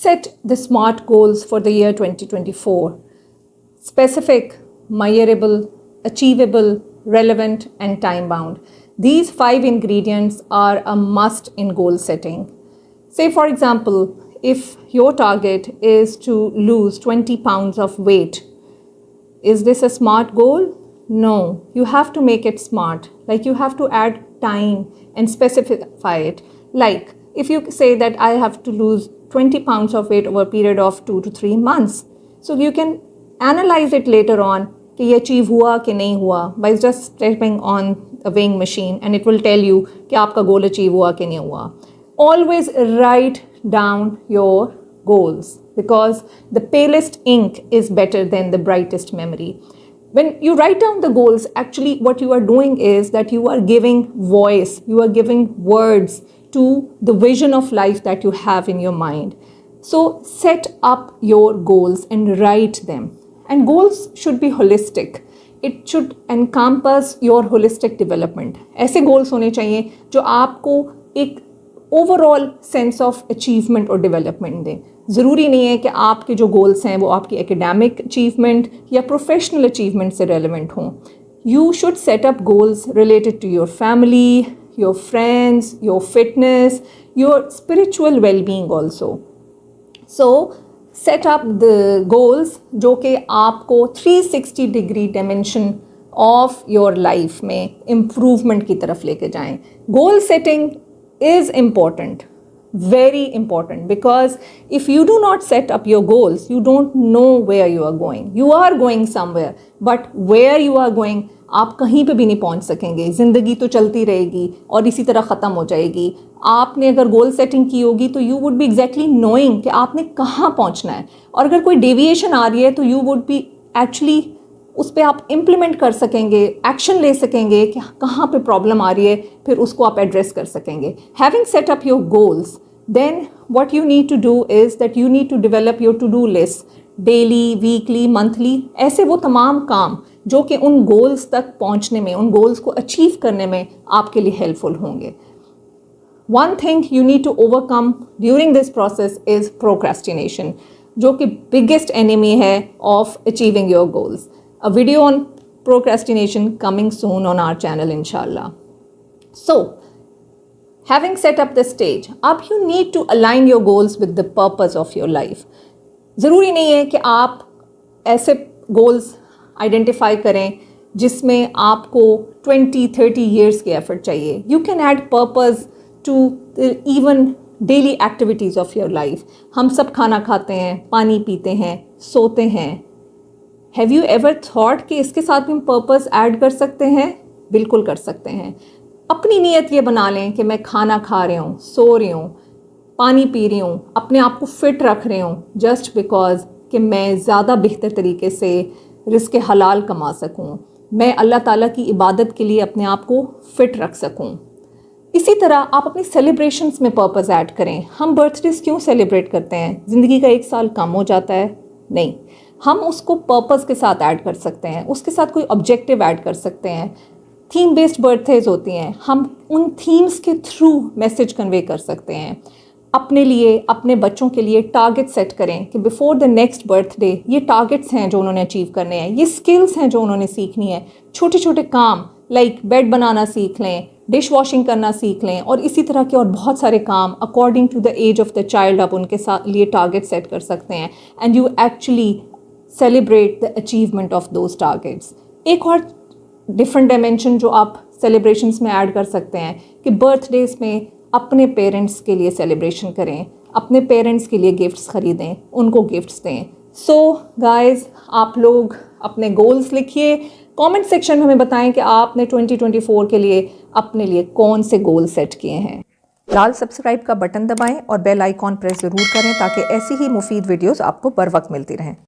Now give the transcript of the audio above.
Set the SMART goals for the year 2024. Specific, measurable, achievable, relevant, and time-bound. These 5 ingredients are a must in goal setting. Say, for example, if your target is to lose 20 pounds of weight, is this a SMART goal? No, you have to make it smart. Like, you have to add time and specify it. Like, if you say that I have to lose 20 pounds of weight over a period of 2 to 3 months, so you can analyze it later on कि ये achieve हुआ कि नहीं हुआ by just stepping on a weighing machine, and it will tell you कि आपका goal achieve हुआ कि नहीं हुआ. Always write down your goals, because the palest ink is better than the brightest memory. When you write down the goals, actually what you are doing is that you are giving voice, you are giving words to the vision of life that you have in your mind. So set up your goals and write them. And goals should be holistic. It should encompass your holistic development. ऐसे goals होने चाहिए जो आपको एक overall sense of achievement और development दें. ज़रूरी नहीं है कि आपके जो गोल्स हैं वो आपकी एकेडमिक अचीवमेंट या प्रोफेशनल अचीवमेंट से रेलेवेंट हों. You should set up goals related to your family, your friends, your fitness, your spiritual wellbeing also. So set up the goals जो कि आपको 360 degree dimension of your life में improvement की तरफ लेके जाएं. Goal setting is important, very important, because if you do not set up your goals, you don't know where you are going. You are going somewhere, but where you are going, आप कहीं पे भी नहीं पहुंच सकेंगे. ज़िंदगी तो चलती रहेगी और इसी तरह ख़त्म हो जाएगी. आपने अगर गोल सेटिंग की होगी तो you would be exactly knowing कि आपने कहाँ पहुंचना है, और अगर कोई डेविएशन आ रही है तो यू वुड बी एक्चुअली उस पर आप इम्प्लीमेंट कर सकेंगे, एक्शन ले सकेंगे कि कहाँ पे प्रॉब्लम आ रही है, फिर उसको आप एड्रेस कर सकेंगे. Having set up your goals, then what you need to do is that you need to develop your to do list, daily, weekly, monthly, ऐसे वो तमाम काम जो कि उन गोल्स तक पहुँचने में, उन गोल्स को अचीव करने में आपके लिए हेल्पफुल होंगे. One thing you need to overcome during this process is procrastination, जो कि बिगेस्ट एनिमी है of achieving your goals. A video on procrastination coming soon on our channel, inshallah. So, having set up the stage, अब you need to align your goals with the purpose of your life. ज़रूरी नहीं है कि आप ऐसे goals identify करें जिसमें आपको 20-30 years के effort चाहिए. You can add purpose to the even daily activities of your life. हम सब खाना खाते हैं, पानी पीते हैं, सोते हैं. हैव यू एवर थॉट कि इसके साथ भी हम पर्पस ऐड कर सकते हैं? बिल्कुल कर सकते हैं. अपनी नीयत ये बना लें कि मैं खाना खा रही हूँ, सो रही हूँ, पानी पी रही हूँ, अपने आप को फ़िट रख रही हूँ जस्ट बिकॉज कि मैं ज़्यादा बेहतर तरीके से रिज़्क़ हलाल कमा सकूँ, मैं अल्लाह ताला की इबादत के लिए अपने आप को फ़िट रख सकूँ. इसी तरह आप अपनी सेलिब्रेशंस में पर्पस ऐड करें. हम बर्थडेज़ क्यों सेलिब्रेट करते हैं? ज़िंदगी का 1 साल कम हो जाता है? नहीं, हम उसको पर्पस के साथ ऐड कर सकते हैं, उसके साथ कोई ऑब्जेक्टिव ऐड कर सकते हैं. थीम बेस्ड बर्थडेज होती हैं, हम उन थीम्स के थ्रू मैसेज कन्वे कर सकते हैं. अपने लिए, अपने बच्चों के लिए टारगेट सेट करें कि बिफोर द नेक्स्ट बर्थडे ये टारगेट्स हैं जो उन्होंने अचीव करने हैं, ये स्किल्स हैं जो उन्होंने सीखनी है. छोटे छोटे काम लाइक बेड बनाना सीख लें, डिश वॉशिंग करना सीख लें, और इसी तरह के और बहुत सारे काम according to the age of the child आप उनके साथ लिए टारगेट सेट कर सकते हैं. And you actually celebrate the achievement of those targets. एक और डिफरेंट डायमेंशन जो आप सेलिब्रेशंस में ऐड कर सकते हैं कि बर्थडेज में अपने पेरेंट्स के लिए सेलिब्रेशन करें, अपने पेरेंट्स के लिए गिफ्ट्स ख़रीदें, उनको गिफ्ट्स दें. सो गाइस, आप लोग अपने गोल्स लिखिए, कमेंट सेक्शन में हमें बताएं कि आपने 2024 के लिए अपने लिए कौन से गोल सेट किए हैं. लाल सब्सक्राइब का बटन दबाएं और बेल आइकॉन प्रेस ज़रूर करें ताकि ऐसी ही मुफीद वीडियोस आपको बर वक्त मिलती रहें.